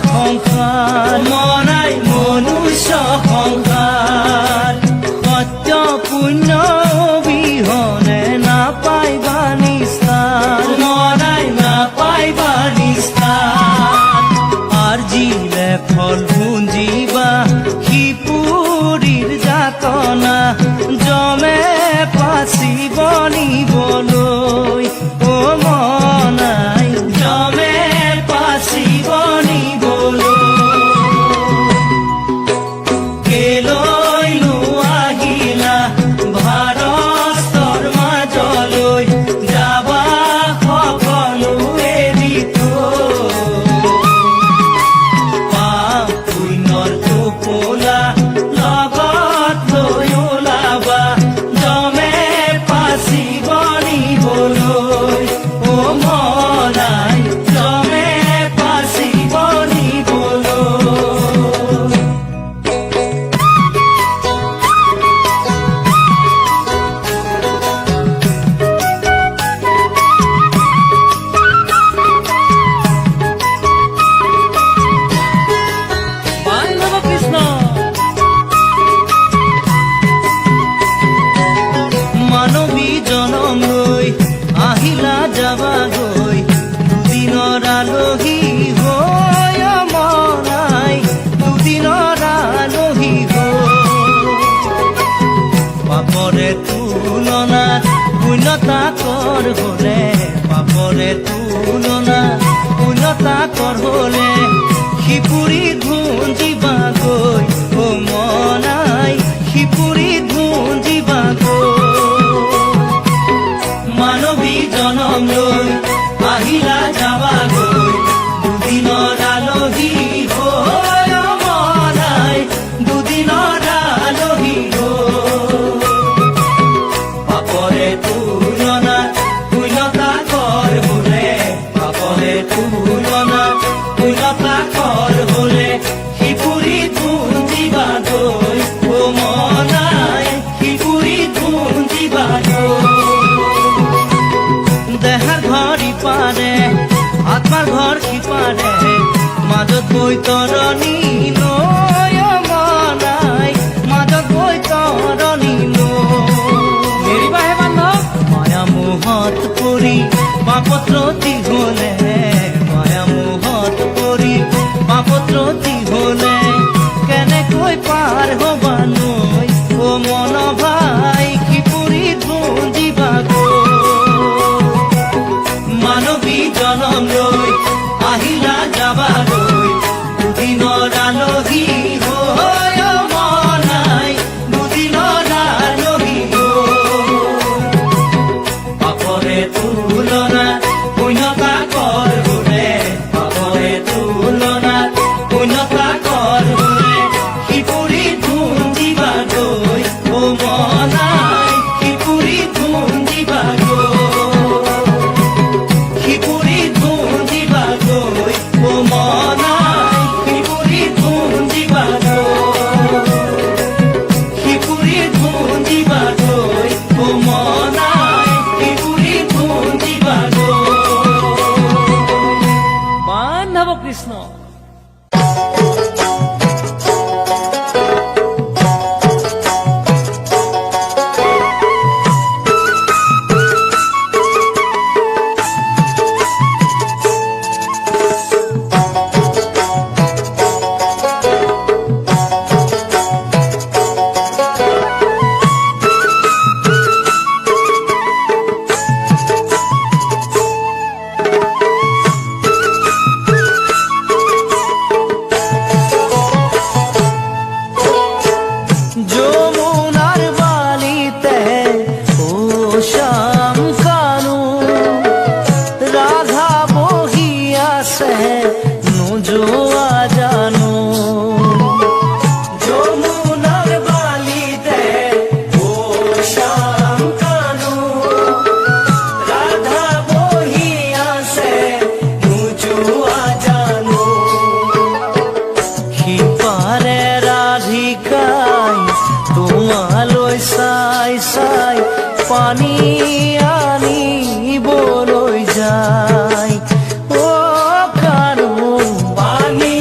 সংসাৰ মনাই মনুষ্য সংসাৰ সত্য পুণ্য অবিহনে নাপাইবা নিস্তাৰ মনাই নাপাইবা নিস্তাৰ আৰ্জিলে ফল ভুঞ্জিবা সিপুৰীৰ যাতনা জমে পাচিব নিবলৈ ও মনাই জমে পাচিব নিবলৈ কেলৈ আহিলা ভাৰতৰ মাজলৈ যাবা সকলো এৰি পাপ পুণ্যৰ টোপোলা লগত লৈ ওলাবা জমে পাচিব নিবলৈ ও মনাই জমে পাচিব নিবলৈ বান্ধৱ কৃষ্ণ মানৱী জনম লৈ আহিলা যাবাগৈ দুদিনৰ আলহী হৈ মনাই দুদিনৰ আলহী হৈ পাপৰে তুলনা পুণ্যতা কৰ হলে পাপৰে তুলনা পুণ্যতা কৰ হলে সিপুৰী ধুঞ্জিবাগৈ ও মনাই সিপুৰী ধুঞ্জিবাগৈ মানৱী জনম লৈ আহিলা যাবাগৈ দুদিনৰ আলহী হৈ মনাই দুদিনৰ আলহী হৈ পাপৰে তুলনা পুণ্যতা কৰ হলে পাপৰে তুলনা পুণ্যতা কৰ হলে সিপুৰী ধুঞ্জিবাগৈ ও মনাই সিপুৰী ধুঞ্জিবাগৈ দেহাৰ ঘৰ ইপাৰে আত্মাৰ ঘৰ সিপাৰে মাজত বৈতৰণি লৈ মনাই মাজত বৈতৰণি নেৰিবাহে বান্ধৱ মায়া মোহত পৰি পাপত্ৰতি হলে মায়া মোহত পৰি পাপত্ৰতি হলে কেনেকৈ পাৰ হবা নৈ ও মন ভাই সিপুৰী ধুঞ্জিবাগৈ মানৱী জনম লৈ আহিলা যাবাগৈ দুদিনৰ আলহী হৈ মনাই দুদিনৰ আলহী হৈ পাপৰে তুলনা পুণ্যতা কৰ হলে পাপৰে তুলনা পুণ্যতা কৰ হলে সিপুৰী ধুঞ্জিবাগৈ ও মনাই সিপুৰী ধুঞ্জিবাগৈ সিপুৰী ধুঞ্জিবাগৈ ও মনাই সিপুৰী ধুঞ্জিবাগৈ সিপুৰী ধুঞ্জিবাগৈ ও মনাই সিপুৰী ধুঞ্জিবাগৈ বান্ধৱ কৃষ্ণ যমুনার বালিতে ও শ্যাম কানু রাধা বহি আছে নোজোয়া জানো যমুনার বালিতে ও শ্যাম কানু রাধা বহি আছে নোজোয়া জানো সিপারে রাধিকাই তোমালৈ চাই চাই পানী আনিবলৈ যায় ও কানু পানী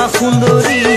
সুন্দৰী